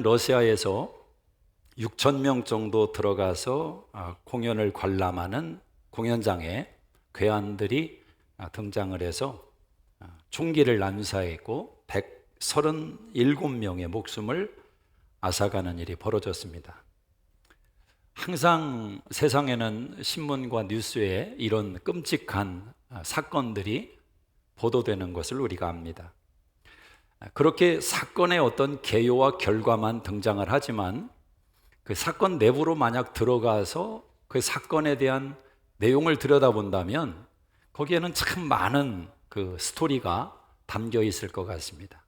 러시아에서 6천 명 정도 들어가서 공연을 관람하는 공연장에 괴한들이 등장을 해서 총기를 난사했고 137명의 목숨을 앗아가는 일이 벌어졌습니다. 항상 세상에는 신문과 뉴스에 이런 끔찍한 사건들이 보도되는 것을 우리가 압니다. 그렇게 사건의 어떤 개요와 결과만 등장을 하지만 그 사건 내부로 만약 들어가서 그 사건에 대한 내용을 들여다본다면 거기에는 참 많은 그 스토리가 담겨 있을 것 같습니다.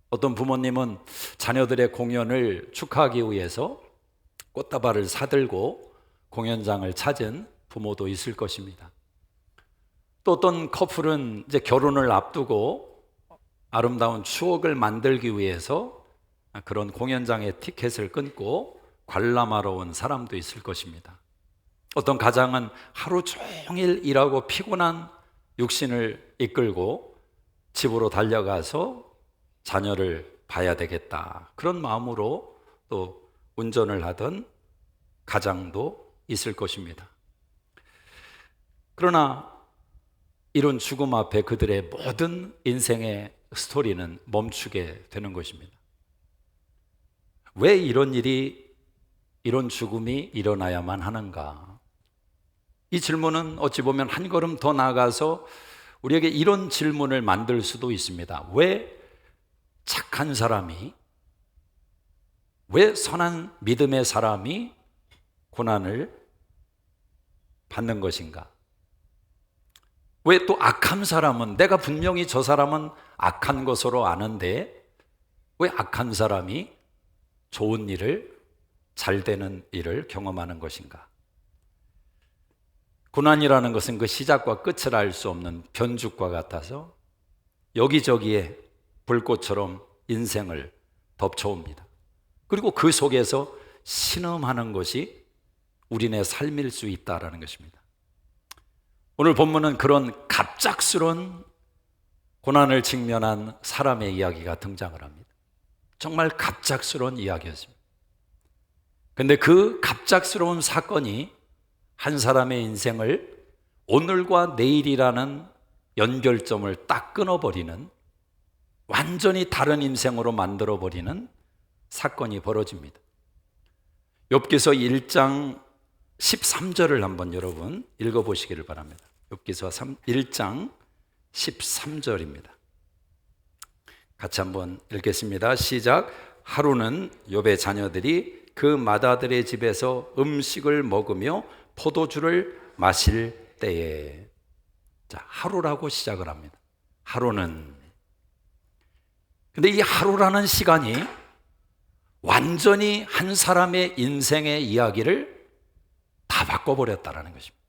어떤 부모님은 자녀들의 공연을 축하하기 위해서 꽃다발을 사들고 공연장을 찾은 부모도 있을 것입니다. 또 어떤 커플은 이제 결혼을 앞두고 아름다운 추억을 만들기 위해서 그런 공연장의 티켓을 끊고 관람하러 온 사람도 있을 것입니다. 어떤 가장은 하루 종일 일하고 피곤한 육신을 이끌고 집으로 달려가서 자녀를 봐야 되겠다, 그런 마음으로 또 운전을 하던 가장도 있을 것입니다. 그러나 이런 죽음 앞에 그들의 모든 인생의 스토리는 멈추게 되는 것입니다. 왜 이런 죽음이 일어나야만 하는가? 이 질문은 어찌 보면 한 걸음 더 나아가서 우리에게 이런 질문을 만들 수도 있습니다. 왜 착한 사람이, 왜 선한 믿음의 사람이 고난을 받는 것인가? 왜 또 악한 사람은, 내가 분명히 저 사람은 악한 것으로 아는데 왜 악한 사람이 좋은 일을, 잘 되는 일을 경험하는 것인가? 고난이라는 것은 그 시작과 끝을 알 수 없는 변죽과 같아서 여기저기에 불꽃처럼 인생을 덮쳐옵니다. 그리고 그 속에서 신음하는 것이 우리네 삶일 수 있다는 것입니다. 오늘 본문은 그런 갑작스러운 고난을 직면한 사람의 이야기가 등장을 합니다. 정말 갑작스러운 이야기였습니다. 그런데 그 갑작스러운 사건이 한 사람의 인생을 오늘과 내일이라는 연결점을 딱 끊어버리는, 완전히 다른 인생으로 만들어버리는 사건이 벌어집니다. 욥기서 1장 13절을 한번 여러분 읽어보시기를 바랍니다. 욥기서 1장 13절입니다. 같이 한번 읽겠습니다. 시작. 하루는 욥의 자녀들이 그 맏아들의 집에서 음식을 먹으며 포도주를 마실 때에, 자, 하루라고 시작을 합니다. 하루는. 근데 이 하루라는 시간이 완전히 한 사람의 인생의 이야기를 다 바꿔버렸다는 것입니다.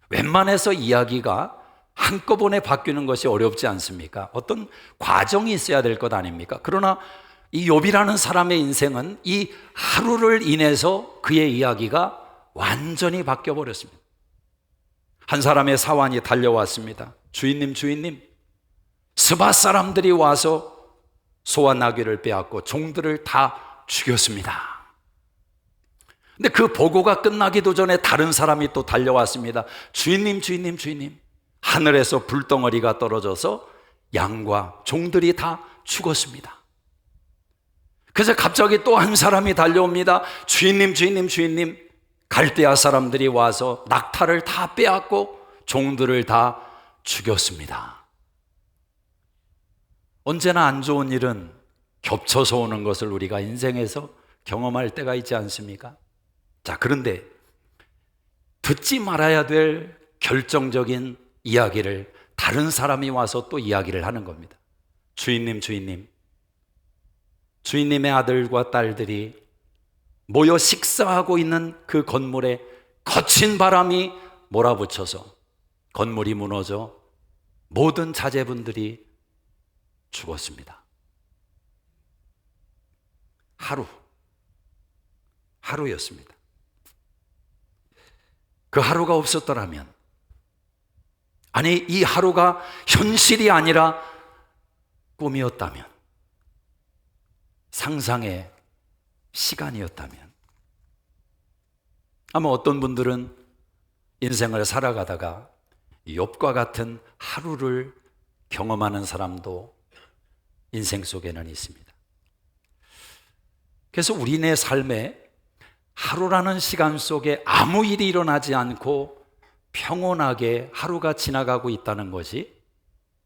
웬만해서 이야기가 한꺼번에 바뀌는 것이 어렵지 않습니까? 어떤 과정이 있어야 될 것 아닙니까? 그러나 이 욥이라는 사람의 인생은 이 하루를 인해서 그의 이야기가 완전히 바뀌어버렸습니다. 한 사람의 사환이 달려왔습니다. 주인님, 스바 사람들이 와서 소와 나귀를 빼앗고 종들을 다 죽였습니다. 근데 그 보고가 끝나기도 전에 다른 사람이 또 달려왔습니다. 주인님, 하늘에서 불덩어리가 떨어져서 양과 종들이 다 죽었습니다. 그래서 갑자기 또 한 사람이 달려옵니다. 주인님, 갈대아 사람들이 와서 낙타를 다 빼앗고 종들을 다 죽였습니다. 언제나 안 좋은 일은 겹쳐서 오는 것을 우리가 인생에서 경험할 때가 있지 않습니까? 자, 그런데 듣지 말아야 될 결정적인 이야기를 다른 사람이 와서 또 이야기를 하는 겁니다. 주인님의 아들과 딸들이 모여 식사하고 있는 그 건물에 거친 바람이 몰아붙여서 건물이 무너져 모든 자제분들이 죽었습니다. 하루였습니다. 그 하루가 없었더라면, 아니 이 하루가 현실이 아니라 꿈이었다면 상상의 시간이었다면, 아마 어떤 분들은 인생을 살아가다가 욥과 같은 하루를 경험하는 사람도 인생 속에는 있습니다. 그래서 우리네 삶에 하루라는 시간 속에 아무 일이 일어나지 않고 평온하게 하루가 지나가고 있다는 것이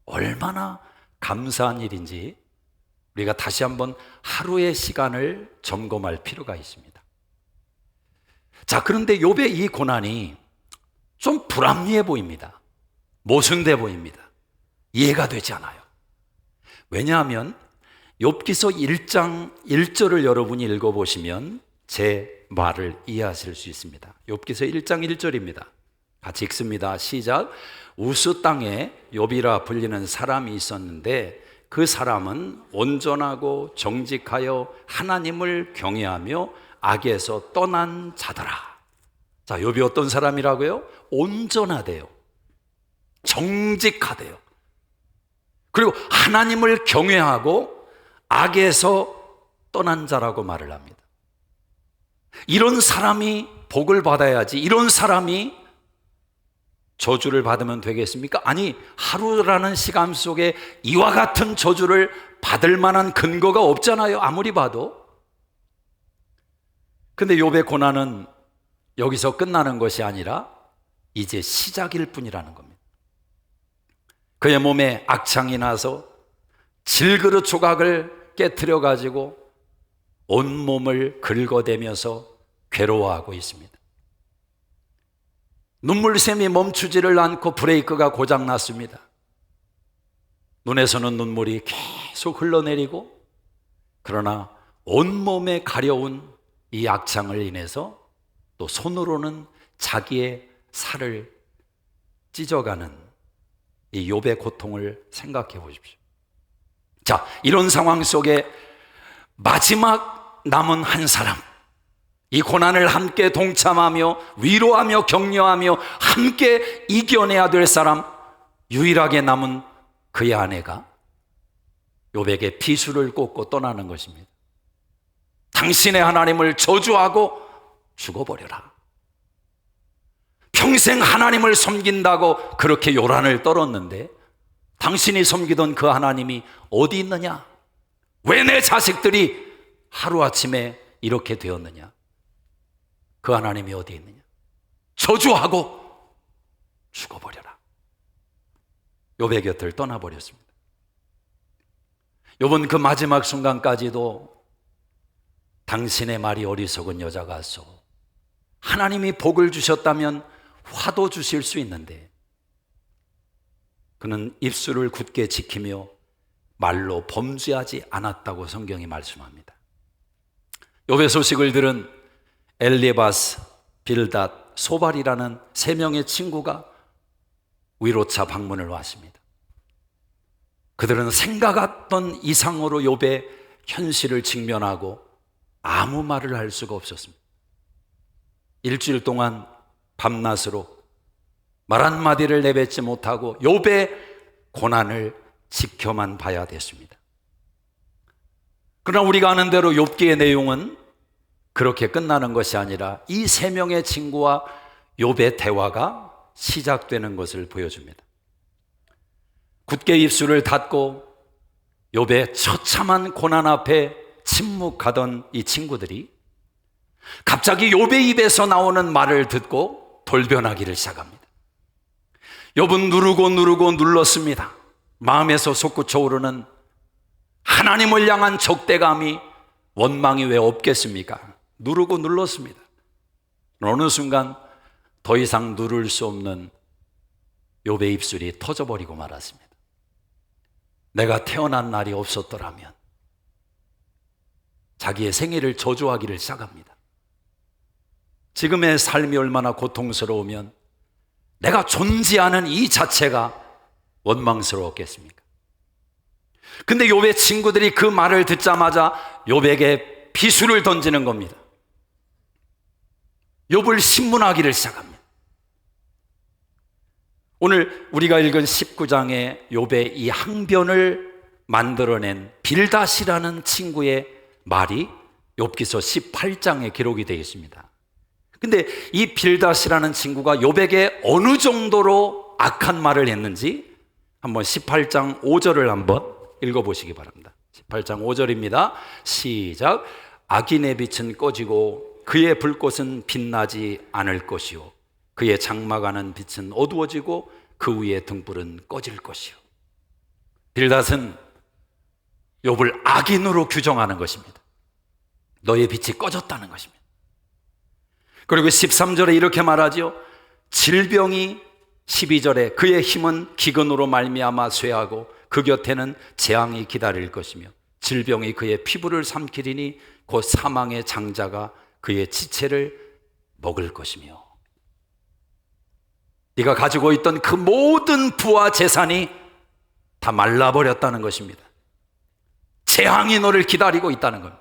얼마나 감사한 일인지 우리가 다시 한번 하루의 시간을 점검할 필요가 있습니다. 자, 그런데 욥의 이 고난이 좀 불합리해 보입니다. 모순돼 보입니다. 이해가 되지 않아요. 왜냐하면 욥기서 1장 1절을 여러분이 읽어보시면 제 말을 이해하실 수 있습니다. 욥기서 1장 1절입니다. 같이 읽습니다. 시작. 우스 땅에 욥이라 불리는 사람이 있었는데 그 사람은 온전하고 정직하여 하나님을 경외하며 악에서 떠난 자더라. 자, 욥이 어떤 사람이라고요? 온전하대요. 정직하대요. 그리고 하나님을 경외하고 악에서 떠난 자라고 말을 합니다. 이런 사람이 복을 받아야지, 이런 사람이 저주를 받으면 되겠습니까? 아니, 하루라는 시간 속에 이와 같은 저주를 받을 만한 근거가 없잖아요, 아무리 봐도. 근데 욥의 고난은 여기서 끝나는 것이 아니라 이제 시작일 뿐이라는 겁니다. 그의 몸에 악창이 나서 질그릇 조각을 깨트려 가지고 온몸을 긁어대면서 괴로워하고 있습니다. 눈물샘이 멈추지를 않고 브레이크가 고장났습니다. 눈에서는 눈물이 계속 흘러내리고, 그러나 온몸에 가려운 이 악창을 인해서 또 손으로는 자기의 살을 찢어가는 이 욥의 고통을 생각해 보십시오. 자, 이런 상황 속에 마지막 남은 한 사람, 이 고난을 함께 동참하며 위로하며 격려하며 함께 이겨내야 될 사람, 유일하게 남은 그의 아내가 욥에게 비수를 꽂고 떠나는 것입니다. 당신의 하나님을 저주하고 죽어버려라. 평생 하나님을 섬긴다고 그렇게 요란을 떨었는데 당신이 섬기던 그 하나님이 어디 있느냐? 왜 내 자식들이 하루아침에 이렇게 되었느냐? 그 하나님이 어디 있느냐? 저주하고 죽어버려라. 욥의 곁을 떠나버렸습니다. 욥은 그 마지막 순간까지도 당신의 말이 어리석은 여자 같소, 하나님이 복을 주셨다면 화도 주실 수 있는데, 그는 입술을 굳게 지키며 말로 범죄하지 않았다고 성경이 말씀합니다. 욥의 소식을 들은 엘리바스, 빌닷, 소발이라는 세 명의 친구가 위로차 방문을 왔습니다. 그들은 생각했던 이상으로 욥의 현실을 직면하고 아무 말을 할 수가 없었습니다. 일주일 동안 밤낮으로 말 한마디를 내뱉지 못하고 욥의 고난을 지켜만 봐야 됐습니다. 그러나 우리가 아는 대로 욥기의 내용은 그렇게 끝나는 것이 아니라 이 세 명의 친구와 욥의 대화가 시작되는 것을 보여줍니다. 굳게 입술을 닫고 욥의 처참한 고난 앞에 침묵하던 이 친구들이 갑자기 욥의 입에서 나오는 말을 듣고 돌변하기를 시작합니다. 욥은 누르고 눌렀습니다. 마음에서 솟구쳐 오르는 하나님을 향한 적대감이, 원망이 왜 없겠습니까? 누르고 눌렀습니다. 어느 순간 더 이상 누를 수 없는 욥의 입술이 터져버리고 말았습니다. 내가 태어난 날이 없었더라면, 자기의 생애를 저주하기를 시작합니다. 지금의 삶이 얼마나 고통스러우면 내가 존재하는 이 자체가 원망스러웠겠습니까? 근데 욥의 친구들이 그 말을 듣자마자 욥에게 비수를 던지는 겁니다. 욥을 신문하기를 시작합니다. 오늘 우리가 읽은 19장의 욥의 이 항변을 만들어낸 빌닷이라는 친구의 말이 욥기서 18장에 기록이 되어 있습니다. 근데 이 빌닷이라는 친구가 욥에게 어느 정도로 악한 말을 했는지 한번 18장 5절을 한번 읽어보시기 바랍니다. 18장 5절입니다. 시작. 악인의 빛은 꺼지고 그의 불꽃은 빛나지 않을 것이요 그의 장막하는 빛은 어두워지고 그 위에 등불은 꺼질 것이요. 빌닷은 욥을 악인으로 규정하는 것입니다. 너의 빛이 꺼졌다는 것입니다. 그리고 13절에 이렇게 말하죠. 질병이 12절에 그의 힘은 기근으로 말미암아 쇠하고 그 곁에는 재앙이 기다릴 것이며 질병이 그의 피부를 삼키리니 곧 사망의 장자가 그의 지체를 먹을 것이며. 네가 가지고 있던 그 모든 부와 재산이 다 말라버렸다는 것입니다. 재앙이 너를 기다리고 있다는 겁니다.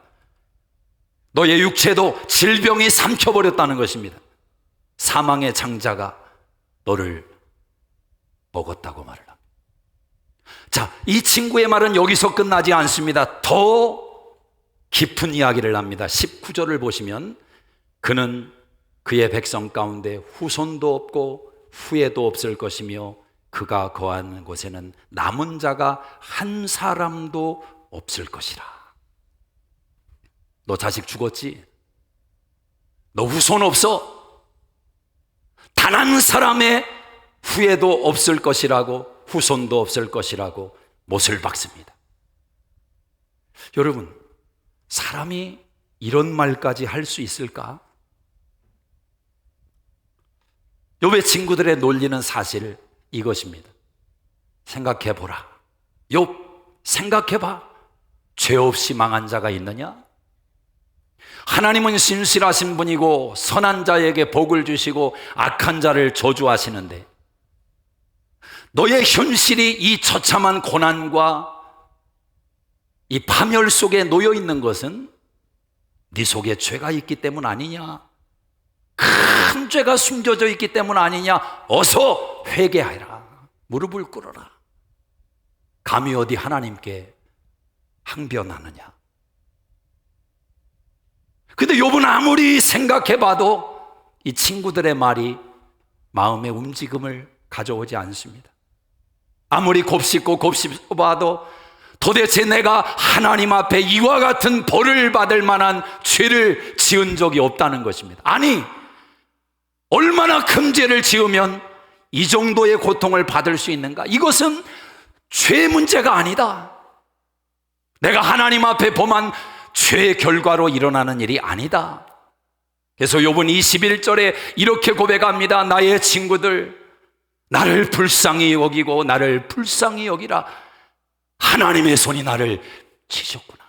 너의 육체도 질병이 삼켜버렸다는 것입니다. 사망의 장자가 너를 먹었다고 말을 합니다. 자, 이 친구의 말은 여기서 끝나지 않습니다. 더 깊은 이야기를 합니다. 19절을 보시면 그는 그의 백성 가운데 후손도 없고 후예도 없을 것이며 그가 거하는 곳에는 남은 자가 한 사람도 없을 것이라. 너 자식 죽었지? 너 후손 없어? 단 한 사람의 후예도 없을 것이라고, 후손도 없을 것이라고 못을 박습니다. 여러분, 사람이 이런 말까지 할 수 있을까? 욥의 친구들의 논리는 사실 이것입니다. 생각해보라. 욥, 생각해봐. 죄 없이 망한 자가 있느냐? 하나님은 신실하신 분이고 선한 자에게 복을 주시고 악한 자를 저주하시는데 너의 현실이 이 처참한 고난과 이 파멸 속에 놓여 있는 것은 네 속에 죄가 있기 때문 아니냐? 큰 죄가 숨겨져 있기 때문 아니냐? 어서 회개하라. 무릎을 꿇어라. 감히 어디 하나님께 항변하느냐? 근데 욥은 아무리 생각해봐도 이 친구들의 말이 마음의 움직임을 가져오지 않습니다. 아무리 곱씹고 봐도 도대체 내가 하나님 앞에 이와 같은 벌을 받을 만한 죄를 지은 적이 없다는 것입니다. 아니, 얼마나 큰 죄를 지으면 이 정도의 고통을 받을 수 있는가? 이것은 죄 문제가 아니다. 내가 하나님 앞에 범한 죄의 결과로 일어나는 일이 아니다. 그래서 욥은 21절에 이렇게 고백합니다. 나의 친구들, 나를 불쌍히 여기고 나를 불쌍히 여기라. 하나님의 손이 나를 치셨구나.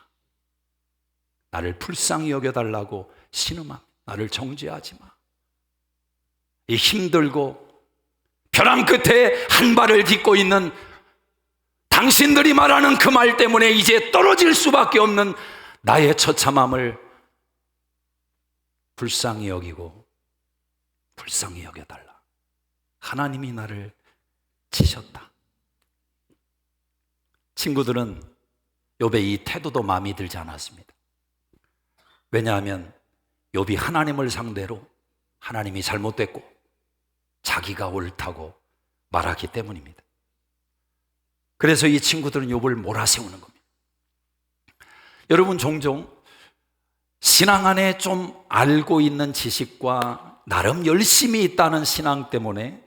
나를 불쌍히 여겨달라고 신음합니다. 나를 정죄하지 마. 이 힘들고 벼랑 끝에 한 발을 딛고 있는 당신들이 말하는 그 말 때문에 이제 떨어질 수밖에 없는 나의 처참함을 불쌍히 여기고 불쌍히 여겨달라. 하나님이 나를 치셨다. 친구들은 욥의 이 태도도 마음에 들지 않았습니다. 왜냐하면 욥이 하나님을 상대로 하나님이 잘못됐고 자기가 옳다고 말하기 때문입니다. 그래서 이 친구들은 욥을 몰아세우는 겁니다. 여러분, 종종 신앙 안에 좀 알고 있는 지식과 나름 열심히 있다는 신앙 때문에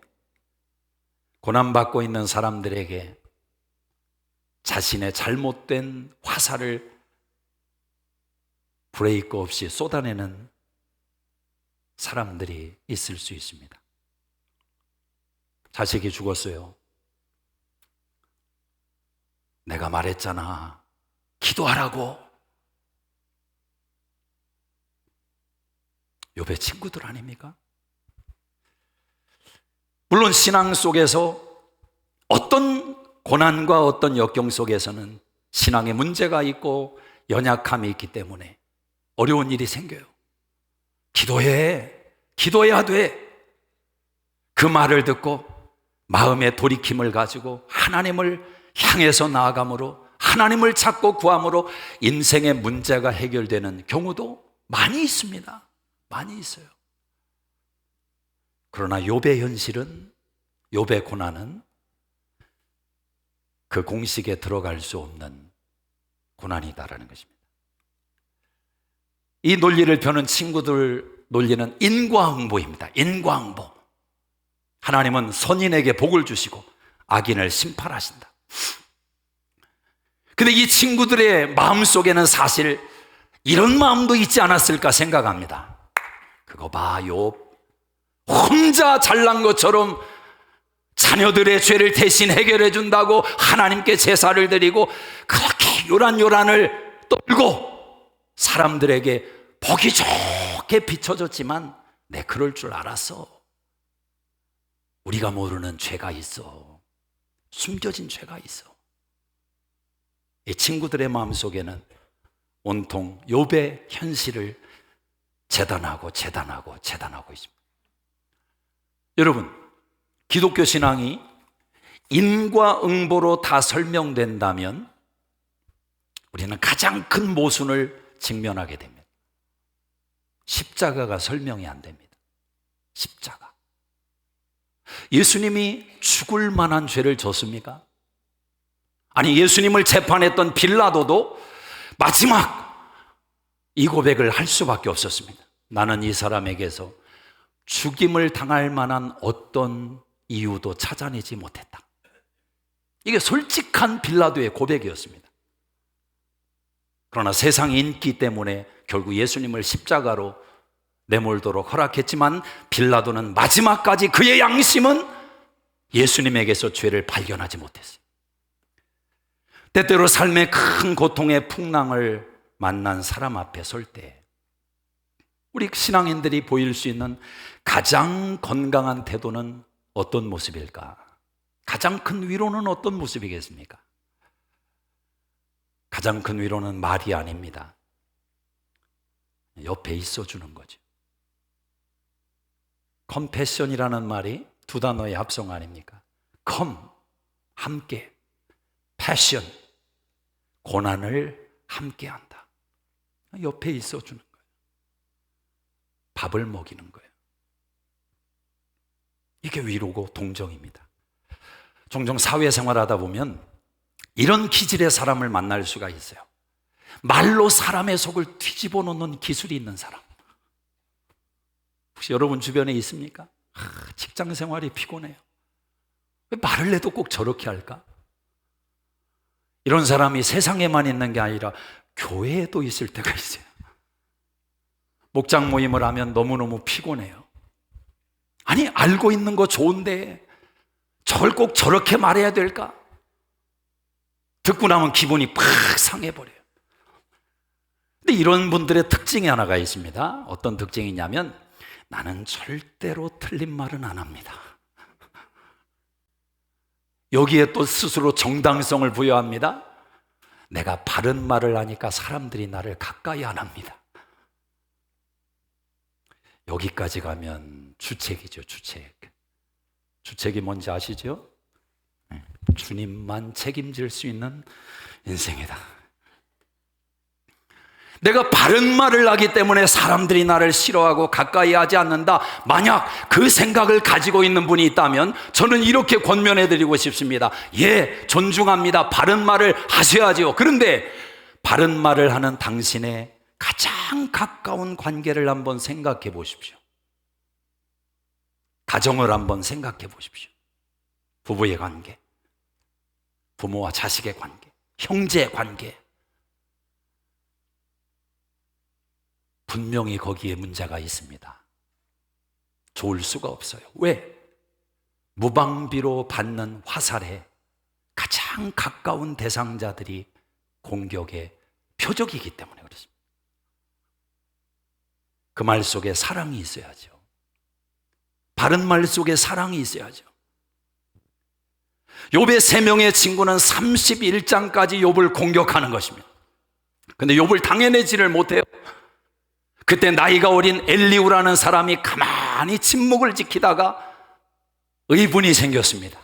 고난받고 있는 사람들에게 자신의 잘못된 화살을 브레이크 없이 쏟아내는 사람들이 있을 수 있습니다. 자식이 죽었어요. 내가 말했잖아. 기도하라고. 욥의 친구들 아닙니까? 물론 신앙 속에서 어떤 고난과 어떤 역경 속에서는 신앙에 문제가 있고 연약함이 있기 때문에 어려운 일이 생겨요. 기도해야 돼. 그 말을 듣고 마음의 돌이킴을 가지고 하나님을 향해서 나아감으로 하나님을 찾고 구함으로 인생의 문제가 해결되는 경우도 많이 있습니다. 많이 있어요. 그러나 욥의 현실은, 욥의 고난은 그 공식에 들어갈 수 없는 고난이다라는 것입니다. 이 논리를 펴는 친구들 논리는 인과응보입니다. 인과응보. 하나님은 선인에게 복을 주시고 악인을 심판하신다. 근데 이 친구들의 마음속에는 사실 이런 마음도 있지 않았을까 생각합니다. 그거 봐, 욥 혼자 잘난 것처럼 자녀들의 죄를 대신 해결해 준다고 하나님께 제사를 드리고 그렇게 요란요란을 떨고 사람들에게 보기 좋게 비춰졌지만 내 그럴 줄 알았어. 우리가 모르는 죄가 있어. 숨겨진 죄가 있어. 이 친구들의 마음속에는 온통 욥의 현실을 재단하고 있습니다. 여러분, 기독교 신앙이 인과응보로 다 설명된다면 우리는 가장 큰 모순을 직면하게 됩니다. 십자가가 설명이 안 됩니다. 십자가. 예수님이 죽을 만한 죄를 졌습니까? 아니, 예수님을 재판했던 빌라도도 마지막 이 고백을 할 수밖에 없었습니다. 나는 이 사람에게서 죽임을 당할 만한 어떤 이유도 찾아내지 못했다. 이게 솔직한 빌라도의 고백이었습니다. 그러나 세상 인기 때문에 결국 예수님을 십자가로 내몰도록 허락했지만 빌라도는 마지막까지 그의 양심은 예수님에게서 죄를 발견하지 못했어요. 때때로 삶의 큰 고통의 풍랑을 만난 사람 앞에 설 때 우리 신앙인들이 보일 수 있는 가장 건강한 태도는 어떤 모습일까? 가장 큰 위로는 어떤 모습이겠습니까? 가장 큰 위로는 말이 아닙니다. 옆에 있어주는 거죠. 컴패션이라는 말이 두 단어의 합성 아닙니까? 컴, 함께, 패션, 고난을 함께한다. 옆에 있어주는 거예요. 밥을 먹이는 거예요. 이게 위로고 동정입니다. 종종 사회생활하다 보면 이런 기질의 사람을 만날 수가 있어요. 말로 사람의 속을 뒤집어 놓는 기술이 있는 사람. 혹시 여러분 주변에 있습니까? 직장 생활이 피곤해요. 왜 말을 해도 꼭 저렇게 할까? 이런 사람이 세상에만 있는 게 아니라 교회에도 있을 때가 있어요. 목장 모임을 하면 너무너무 피곤해요. 아니, 알고 있는 거 좋은데 저걸 꼭 저렇게 말해야 될까? 듣고 나면 기분이 팍 상해버려요. 근데 이런 분들의 특징이 하나가 있습니다. 어떤 특징이냐면 나는 절대로 틀린 말은 안 합니다. 여기에 또 스스로 정당성을 부여합니다. 내가 바른 말을 하니까 사람들이 나를 가까이 안 합니다. 여기까지 가면 주책이죠, 주책. 주책이 뭔지 아시죠? 주님만 책임질 수 있는 인생이다. 내가 바른 말을 하기 때문에 사람들이 나를 싫어하고 가까이 하지 않는다. 만약 그 생각을 가지고 있는 분이 있다면 저는 이렇게 권면해드리고 싶습니다. 예, 존중합니다. 바른 말을 하셔야죠. 그런데 바른 말을 하는 당신의 가장 가까운 관계를 한번 생각해 보십시오. 가정을 한번 생각해 보십시오. 부부의 관계, 부모와 자식의 관계, 형제의 관계. 분명히 거기에 문제가 있습니다. 좋을 수가 없어요. 왜? 무방비로 받는 화살에 가장 가까운 대상자들이 공격의 표적이기 때문에 그렇습니다. 그 말 속에 사랑이 있어야죠. 바른 말 속에 사랑이 있어야죠. 욥의 3명의 친구는 31장까지 욥을 공격하는 것입니다. 근데 욥을 당해내지를 못해요. 그때 나이가 어린 엘리후라는 사람이 가만히 침묵을 지키다가 의분이 생겼습니다.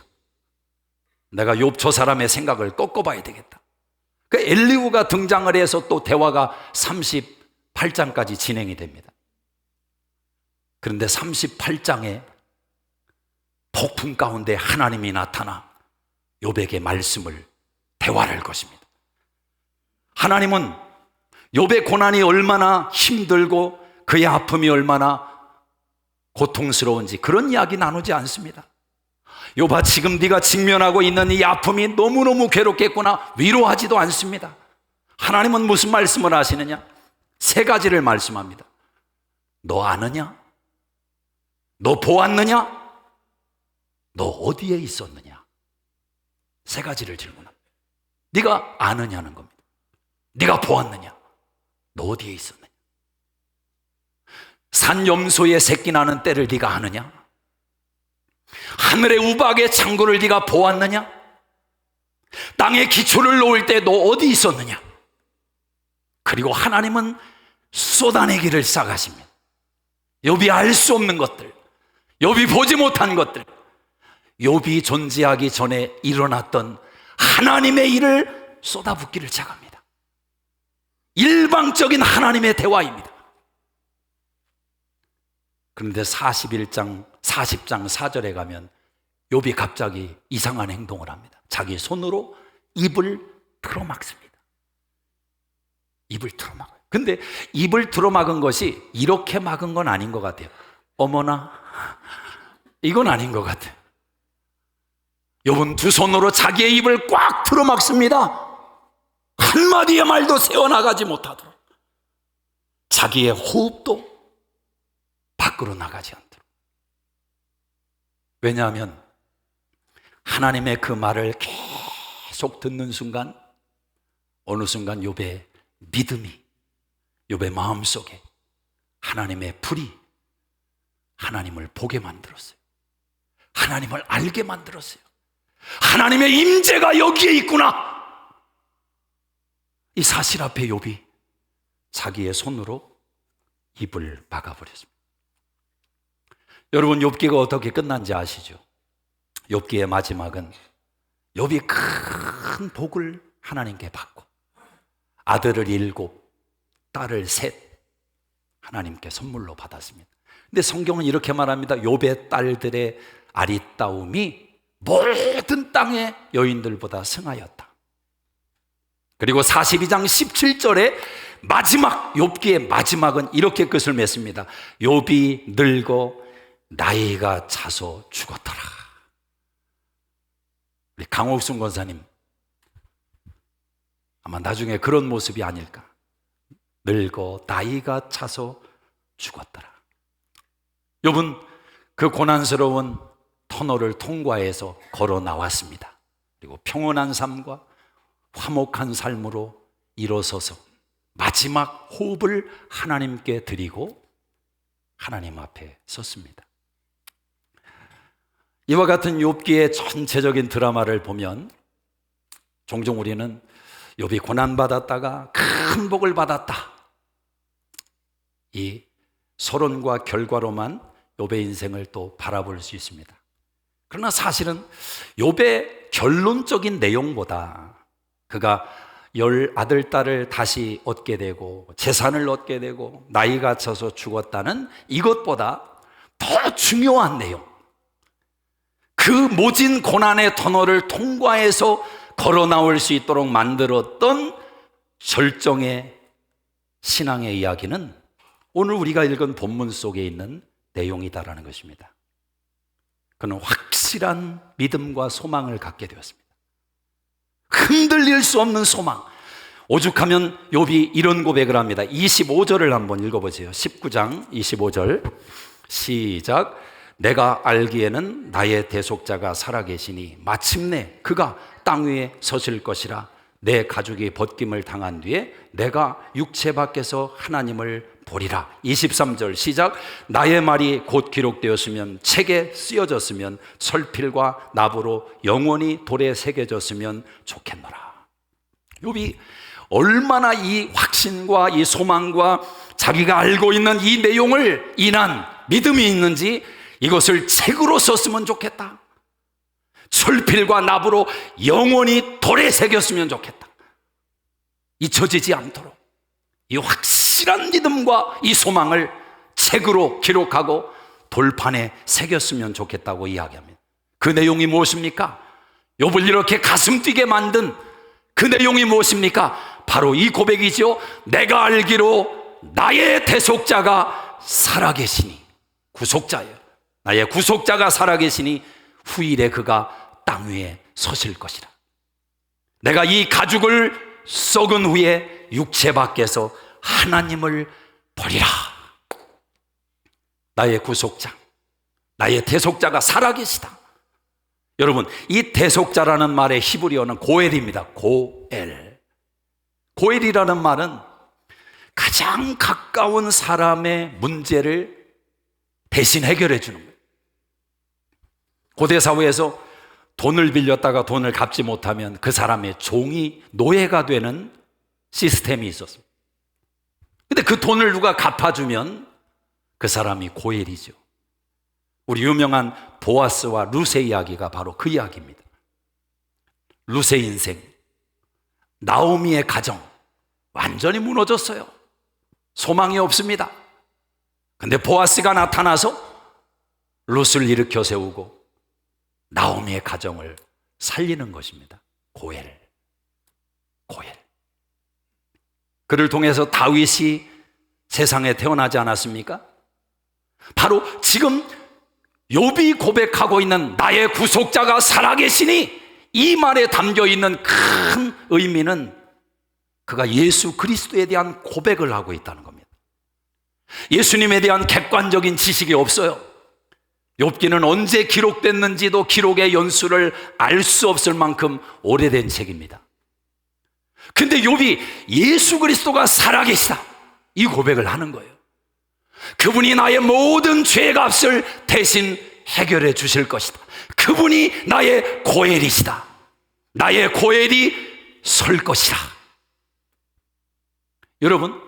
내가 욥 저 사람의 생각을 꺾어봐야 되겠다. 그 엘리후가 등장을 해서 또 대화가 38장까지 진행이 됩니다. 그런데 38장에 폭풍 가운데 하나님이 나타나 욥에게 말씀을 대화를 할 것입니다. 하나님은 욥의 고난이 얼마나 힘들고 그의 아픔이 얼마나 고통스러운지 그런 이야기 나누지 않습니다. 욥아, 지금 네가 직면하고 있는 이 아픔이 너무너무 괴롭겠구나 위로하지도 않습니다. 하나님은 무슨 말씀을 하시느냐? 세 가지를 말씀합니다. 너 아느냐? 너 보았느냐? 너 어디에 있었느냐? 세 가지를 질문합니다. 네가 아느냐는 겁니다. 네가 보았느냐? 너 어디에 있었느냐? 산염소의 새끼 나는 때를 네가 아느냐? 하늘의 우박의 창고를 네가 보았느냐? 땅에 기초를 놓을 때 너 어디 있었느냐? 그리고 하나님은 쏟아내기를 시작하십니다. 욥이 알 수 없는 것들, 욥이 보지 못한 것들, 욥이 존재하기 전에 일어났던 하나님의 일을 쏟아붓기를 시작합니다. 일방적인 하나님의 대화입니다. 그런데 40장 4절에 가면 욥이 갑자기 이상한 행동을 합니다. 자기 손으로 입을 틀어막습니다. 입을 틀어막아요. 근데 입을 틀어막은 것이 이렇게 막은 건 아닌 것 같아요. 어머나, 이건 아닌 것 같아요. 욥은 두 손으로 자기의 입을 꽉 틀어막습니다. 한마디의 말도 새어나가지 못하도록, 자기의 호흡도 밖으로 나가지 않도록. 왜냐하면 하나님의 그 말을 계속 듣는 순간, 어느 순간 욥의 믿음이, 욥의 마음속에 하나님의 불이 하나님을 보게 만들었어요. 하나님을 알게 만들었어요. 하나님의 임재가 여기에 있구나, 이 사실 앞에 욥이 자기의 손으로 입을 막아버렸습니다. 여러분, 욥기가 어떻게 끝난지 아시죠? 욥기의 마지막은 욥이 큰 복을 하나님께 받고 아들을 7, 딸을 3 하나님께 선물로 받았습니다. 근데 성경은 이렇게 말합니다. 욥의 딸들의 아리따움이 모든 땅의 여인들보다 승하였다. 그리고 42장 17절에 마지막, 욥기의 마지막은 이렇게 끝을 맺습니다. 욥이 늙어 나이가 차서 죽었더라. 우리 강옥순 권사님 아마 나중에 그런 모습이 아닐까. 늙어 나이가 차서 죽었더라. 욥은 그 고난스러운 터널을 통과해서 걸어 나왔습니다. 그리고 평온한 삶과 화목한 삶으로 일어서서 마지막 호흡을 하나님께 드리고 하나님 앞에 섰습니다. 이와 같은 욥기의 전체적인 드라마를 보면 종종 우리는 욥이 고난받았다가 큰 복을 받았다, 이 서론과 결과로만 욥의 인생을 또 바라볼 수 있습니다. 그러나 사실은 욥의 결론적인 내용보다 그가 10 아들, 딸을 다시 얻게 되고 재산을 얻게 되고 나이가 차서 죽었다는 이것보다 더 중요한 내용, 그 모진 고난의 터널을 통과해서 걸어 나올 수 있도록 만들었던 절정의 신앙의 이야기는 오늘 우리가 읽은 본문 속에 있는 내용이다라는 것입니다. 그는 확실한 믿음과 소망을 갖게 되었습니다. 흔들릴 수 없는 소망. 오죽하면 욥이 이런 고백을 합니다. 25절을 한번 읽어보세요. 19장 25절 시작. 내가 알기에는 나의 대속자가 살아계시니 마침내 그가 땅 위에 서실 것이라. 내 가죽이 벗김을 당한 뒤에 내가 육체 밖에서 하나님을 보리라. 23절 시작. 나의 말이 곧 기록되었으면 책에 쓰여졌으면 설필과 납으로 영원히 돌에 새겨졌으면 좋겠노라. 욥이 얼마나 이 확신과 이 소망과 자기가 알고 있는 이 내용을 인한 믿음이 있는지 이것을 책으로 썼으면 좋겠다. 설필과 납으로 영원히 돌에 새겼으면 좋겠다. 잊혀지지 않도록 이 확실한 믿음과 이 소망을 책으로 기록하고 돌판에 새겼으면 좋겠다고 이야기합니다. 그 내용이 무엇입니까? 욥을 이렇게 가슴 뛰게 만든 그 내용이 무엇입니까? 바로 이 고백이죠. 내가 알기로 나의 대속자가 살아계시니, 구속자예요. 나의 구속자가 살아계시니 후일에 그가 땅 위에 서실 것이라. 내가 이 가죽을 썩은 후에 육체 밖에서 하나님을 버리라. 나의 구속자, 나의 대속자가 살아계시다. 여러분, 이 대속자라는 말의 히브리어는 고엘입니다. 고엘. 고엘이라는 말은 가장 가까운 사람의 문제를 대신 해결해 주는 거예요. 고대 사회에서 돈을 빌렸다가 돈을 갚지 못하면 그 사람의 종이 노예가 되는 시스템이 있었습니다. 근데 그 돈을 누가 갚아주면 그 사람이 고엘이죠. 우리 유명한 보아스와 룻의 이야기가 바로 그 이야기입니다. 룻의 인생, 나오미의 가정 완전히 무너졌어요. 소망이 없습니다. 근데 보아스가 나타나서 룻을 일으켜 세우고 나오미의 가정을 살리는 것입니다. 고엘. 그를 통해서 다윗이 세상에 태어나지 않았습니까? 바로 지금 욥이 고백하고 있는 나의 구속자가 살아계시니, 이 말에 담겨 있는 큰 의미는 그가 예수 그리스도에 대한 고백을 하고 있다는 겁니다. 예수님에 대한 객관적인 지식이 없어요. 욥기는 언제 기록됐는지도 기록의 연수를 알 수 없을 만큼 오래된 책입니다. 근데 욥이 예수 그리스도가 살아계시다, 이 고백을 하는 거예요. 그분이 나의 모든 죄의 값을 대신 해결해 주실 것이다. 그분이 나의 고엘이시다. 나의 고엘이 설 것이라. 여러분,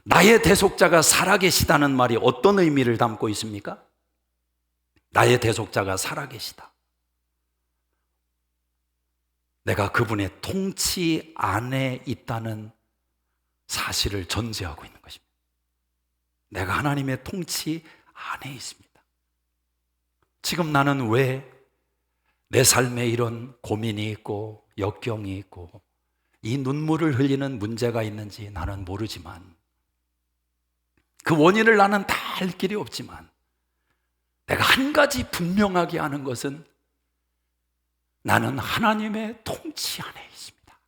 나의 대속자가 살아계시다는 말이 어떤 의미를 담고 있습니까? 나의 대속자가 살아계시다. 내가 그분의 통치 안에 있다는 사실을 전제하고 있는 것입니다. 내가 하나님의 통치 안에 있습니다. 지금 나는 왜 내 삶에 이런 고민이 있고 역경이 있고 이 눈물을 흘리는 문제가 있는지 나는 모르지만, 그 원인을 나는 다 알 길이 없지만, 내가 한 가지 분명하게 아는 것은 나는 하나님의 통치 안에 있습니다.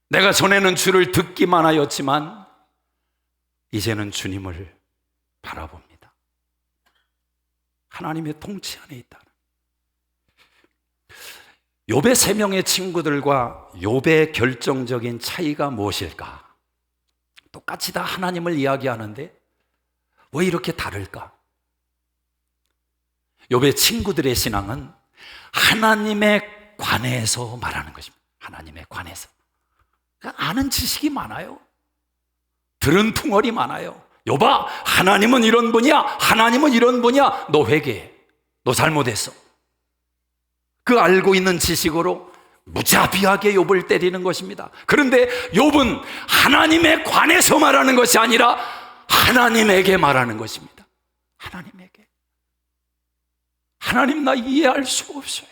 내가 전에는 주를 듣기만 하였지만 이제는 주님을 바라봅니다. 하나님의 통치 안에 있다. 욥의 세 명의 친구들과 욥의 결정적인 차이가 무엇일까? 똑같이 다 하나님을 이야기하는데 왜 이렇게 다를까? 욥의 친구들의 신앙은 하나님에 관해서 말하는 것입니다. 하나님에 관해서. 아는 지식이 많아요. 들은 풍월이 많아요. 욥아, 하나님은 이런 분이야, 하나님은 이런 분이야, 너 회개해, 너 잘못했어. 그 알고 있는 지식으로 무자비하게 욥을 때리는 것입니다. 그런데 욥은 하나님에 관해서 말하는 것이 아니라 하나님에게 말하는 것입니다. 하나님에게. 하나님, 나 이해할 수가 없어요.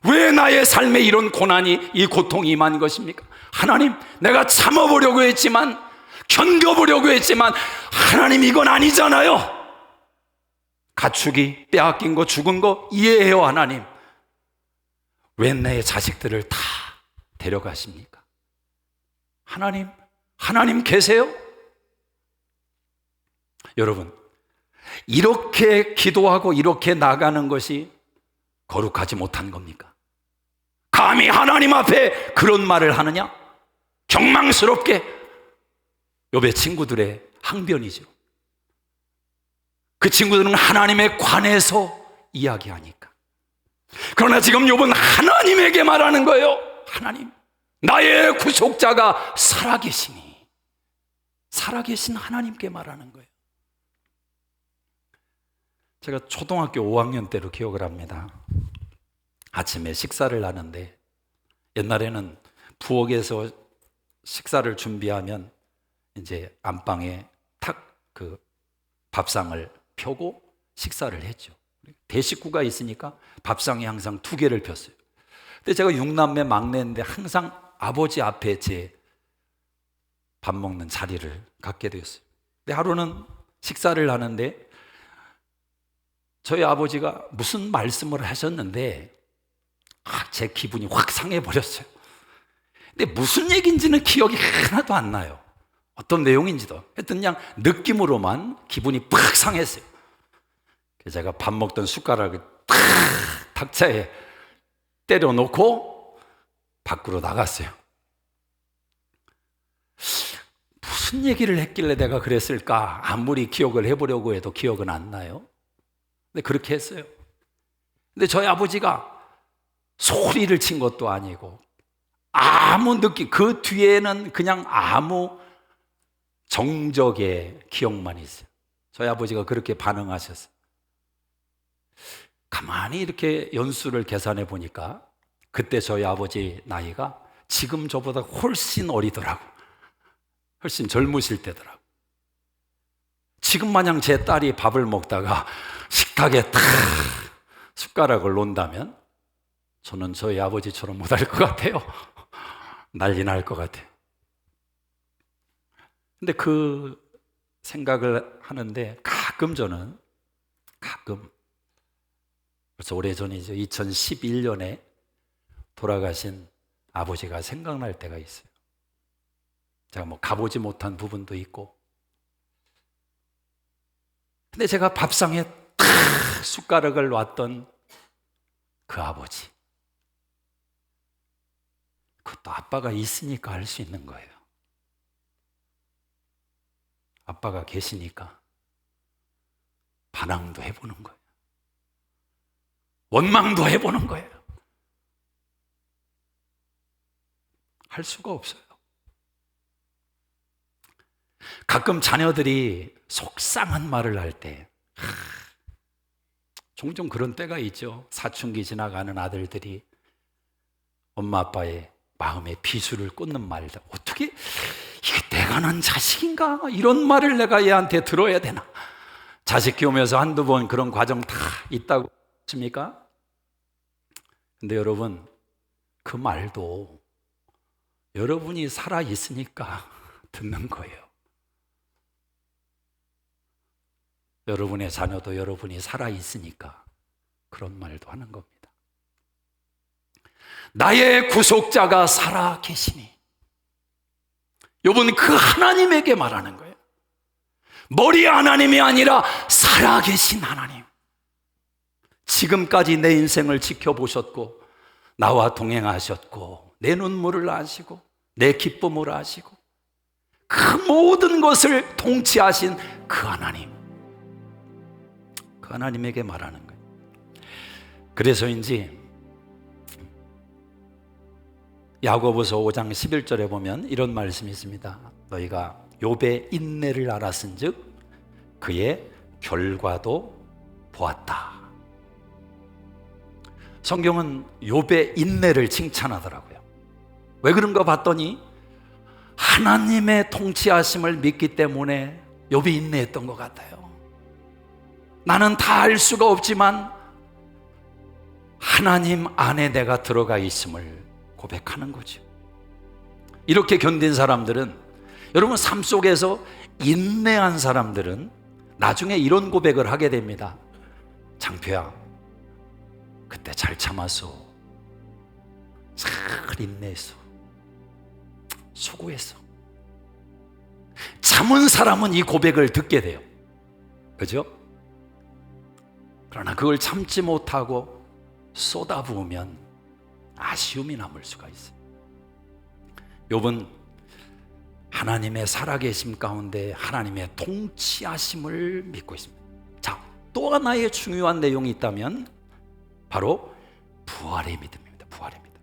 왜 나의 삶에 이런 고난이, 이 고통이 임한 것입니까? 하나님, 내가 참아보려고 했지만, 견뎌보려고 했지만 하나님, 이건 아니잖아요. 가축이 빼앗긴 거, 죽은 거 이해해요. 하나님, 왜 내 자식들을 다 데려가십니까? 하나님 계세요? 여러분, 이렇게 기도하고 이렇게 나가는 것이 거룩하지 못한 겁니까? 감히 하나님 앞에 그런 말을 하느냐? 경망스럽게. 욥의 친구들의 항변이죠. 그 친구들은 하나님에 관해서 이야기하니까. 그러나 지금 욥은 하나님에게 말하는 거예요. 하나님, 나의 구속자가 살아계시니, 살아계신 하나님께 말하는 거예요. 제가 초등학교 5학년 때로 기억을 합니다. 아침에 식사를 하는데, 옛날에는 부엌에서 식사를 준비하면 이제 안방에 탁 그 밥상을 펴고 식사를 했죠. 대식구가 있으니까 밥상에 항상 2개를 폈어요. 근데 제가 6남매 막내인데 항상 아버지 앞에 제 밥 먹는 자리를 갖게 되었어요. 근데 하루는 식사를 하는데 저희 아버지가 무슨 말씀을 하셨는데 제 기분이 확 상해버렸어요. 근데 무슨 얘기인지는 기억이 하나도 안 나요. 어떤 내용인지도. 하여튼 그냥 느낌으로만 기분이 팍 상했어요. 그래서 제가 밥 먹던 숟가락을 탁 탁자에 때려놓고 밖으로 나갔어요. 무슨 얘기를 했길래 내가 그랬을까? 아무리 기억을 해보려고 해도 기억은 안 나요. 근데 그렇게 했어요. 근데 저희 아버지가 소리를 친 것도 아니고 아무 느낌, 그 뒤에는 그냥 아무 정적의 기억만 있어요. 저희 아버지가 그렇게 반응하셨어요. 가만히 이렇게 연수를 계산해 보니까 그때 저희 아버지 나이가 지금 저보다 훨씬 어리더라고. 훨씬 젊으실 때더라고. 지금 마냥 제 딸이 밥을 먹다가 식탁에 탁 숟가락을 놓는다면 저는 저희 아버지처럼 못할 것 같아요. 난리 날 것 같아요. 근데 그 생각을 하는데 가끔 저는 벌써 오래전이죠. 2011년에 돌아가신 아버지가 생각날 때가 있어요. 제가 뭐 가보지 못한 부분도 있고. 근데 제가 밥상에 탁 숟가락을 놨던 그 아버지. 그것도 아빠가 있으니까 할 수 있는 거예요. 아빠가 계시니까 반항도 해보는 거예요. 원망도 해보는 거예요. 할 수가 없어요. 가끔 자녀들이 속상한 말을 할 때, 종종 그런 때가 있죠. 사춘기 지나가는 아들들이 엄마 아빠의 마음에 비수를 꽂는 말들. 어떻게 이게 내가 난 자식인가? 이런 말을 내가 얘한테 들어야 되나? 자식 키우면서 한두 번 그런 과정 다 있다고 하십니까? 근데 여러분, 그 말도 여러분이 살아있으니까 듣는 거예요. 여러분의 자녀도 여러분이 살아있으니까 그런 말도 하는 겁니다. 나의 구속자가 살아계시니. 욥은 그 하나님에게 말하는 거예요. 머리 하나님이 아니라 살아계신 하나님. 지금까지 내 인생을 지켜보셨고 나와 동행하셨고 내 눈물을 아시고 내 기쁨을 아시고 그 모든 것을 통치하신 그 하나님. 그 하나님에게 말하는 거예요. 그래서인지 야고보서 5장 11절에 보면 이런 말씀이 있습니다. 너희가 욥의 인내를 알았은즉 그의 결과도 보았다. 성경은 욥의 인내를 칭찬하더라고요. 왜 그런가 봤더니 하나님의 통치하심을 믿기 때문에 욥이 인내했던 것 같아요. 나는 다 알 수가 없지만 하나님 안에 내가 들어가 있음을 고백하는 거죠. 이렇게 견딘 사람들은, 여러분 삶 속에서 인내한 사람들은 나중에 이런 고백을 하게 됩니다. 장표야, 그때 잘 참았어. 잘 인내했어. 수고했어. 참은 사람은 이 고백을 듣게 돼요. 그죠? 그러나 그걸 참지 못하고 쏟아부으면 아쉬움이 남을 수가 있어요. 욥은 하나님의 살아계심 가운데 하나님의 통치하심을 믿고 있습니다. 자, 또 하나의 중요한 내용이 있다면 바로 부활의 믿음입니다. 부활의 믿음.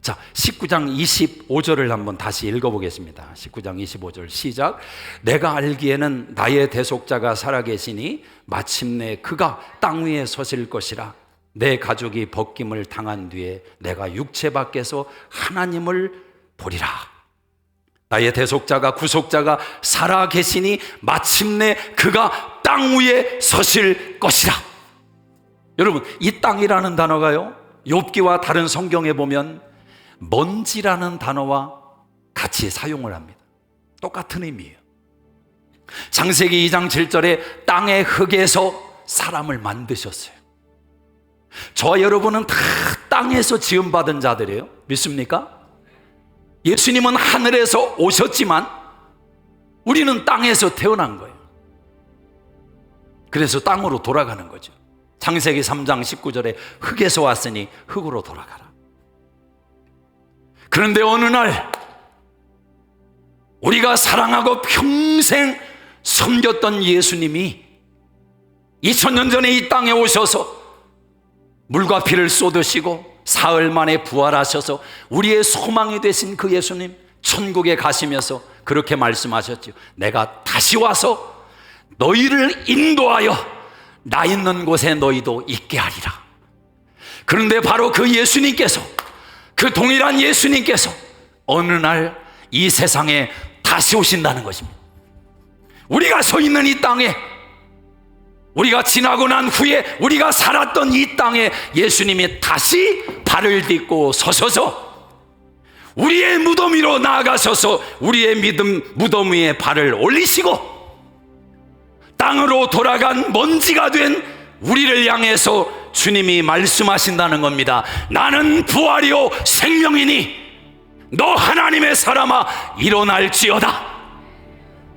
자, 19장 25절을 한번 다시 읽어보겠습니다. 19장 25절 시작. 내가 알기에는 나의 대속자가 살아계시니 마침내 그가 땅 위에 서실 것이라. 내 가족이 벗김을 당한 뒤에 내가 육체 밖에서 하나님을 보리라. 나의 대속자가 구속자가 살아 계시니 마침내 그가 땅 위에 서실 것이라. 여러분, 이 땅이라는 단어가요, 욥기와 다른 성경에 보면 먼지라는 단어와 같이 사용을 합니다. 똑같은 의미예요. 창세기 2장 7절에 땅의 흙에서 사람을 만드셨어요. 저와 여러분은 다 땅에서 지음받은 자들이에요. 믿습니까? 예수님은 하늘에서 오셨지만 우리는 땅에서 태어난 거예요. 그래서 땅으로 돌아가는 거죠. 창세기 3장 19절에 흙에서 왔으니 흙으로 돌아가라. 그런데 어느 날 우리가 사랑하고 평생 섬겼던 예수님이 2000년 전에 이 땅에 오셔서 물과 피를 쏟으시고 사흘 만에 부활하셔서 우리의 소망이 되신 그 예수님, 천국에 가시면서 그렇게 말씀하셨죠. 내가 다시 와서 너희를 인도하여 나 있는 곳에 너희도 있게 하리라. 그런데 바로 그 예수님께서, 그 동일한 예수님께서 어느 날 이 세상에 다시 오신다는 것입니다. 우리가 서 있는 이 땅에, 우리가 지나고 난 후에 우리가 살았던 이 땅에 예수님이 다시 발을 딛고 서셔서 우리의 무덤 위로 나아가셔서 우리의 무덤 위에 발을 올리시고 땅으로 돌아간 먼지가 된 우리를 향해서 주님이 말씀하신다는 겁니다. 나는 부활이요 생명이니 너 하나님의 사람아 일어날지어다.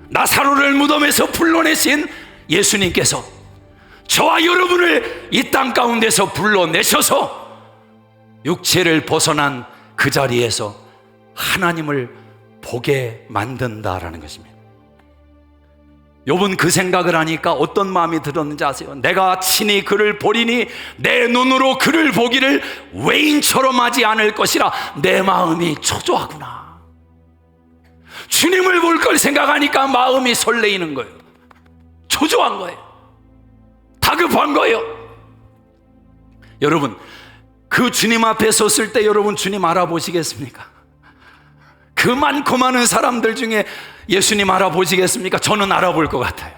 나사로를 무덤에서 불러내신 예수님께서 저와 여러분을 이 땅 가운데서 불러내셔서 육체를 벗어난 그 자리에서 하나님을 보게 만든다라는 것입니다. 욥은 그 생각을 하니까 어떤 마음이 들었는지 아세요? 내가 친히 그를 보리니 내 눈으로 그를 보기를 외인처럼 하지 않을 것이라. 내 마음이 초조하구나. 주님을 볼 걸 생각하니까 마음이 설레이는 거예요. 초조한 거예요. 다급한 거예요. 여러분, 그 주님 앞에 섰을 때 여러분 주님 알아보시겠습니까? 그 많고 많은 사람들 중에 예수님 알아보시겠습니까? 저는 알아볼 것 같아요.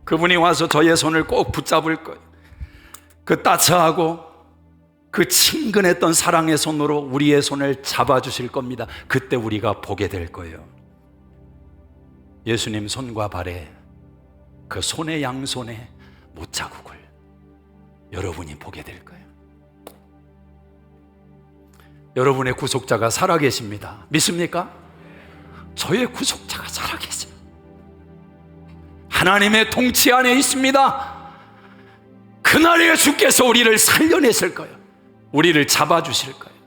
그분이 와서 저의 손을 꼭 붙잡을 거예요. 그 따스하고 그 친근했던 사랑의 손으로 우리의 손을 잡아주실 겁니다. 그때 우리가 보게 될 거예요. 예수님 손과 발에, 그 손의 양손에 못자국을 여러분이 보게 될 거예요. 여러분의 구속자가 살아계십니다. 믿습니까? 저의 구속자가 살아계세요. 하나님의 통치 안에 있습니다. 그날에 주께서 우리를 살려내실 거예요. 우리를 잡아주실 거예요.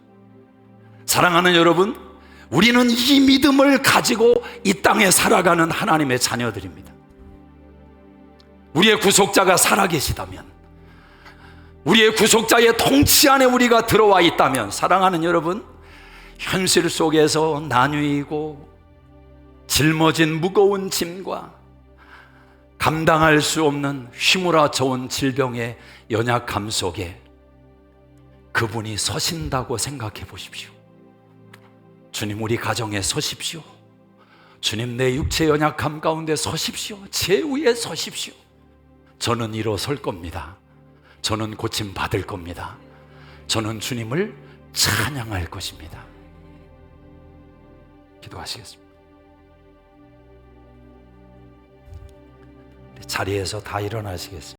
사랑하는 여러분, 우리는 이 믿음을 가지고 이 땅에 살아가는 하나님의 자녀들입니다. 우리의 구속자가 살아계시다면, 우리의 구속자의 통치 안에 우리가 들어와 있다면, 사랑하는 여러분, 현실 속에서 나뉘고 짊어진 무거운 짐과 감당할 수 없는 휘몰아쳐온 질병의 연약함 속에 그분이 서신다고 생각해 보십시오. 주님, 우리 가정에 서십시오. 주님, 내 육체 연약함 가운데 서십시오. 제 위에 서십시오. 저는 일어설 겁니다. 저는 고침 받을 겁니다. 저는 주님을 찬양할 것입니다. 기도하시겠습니다. 자리에서 다 일어나시겠습니다.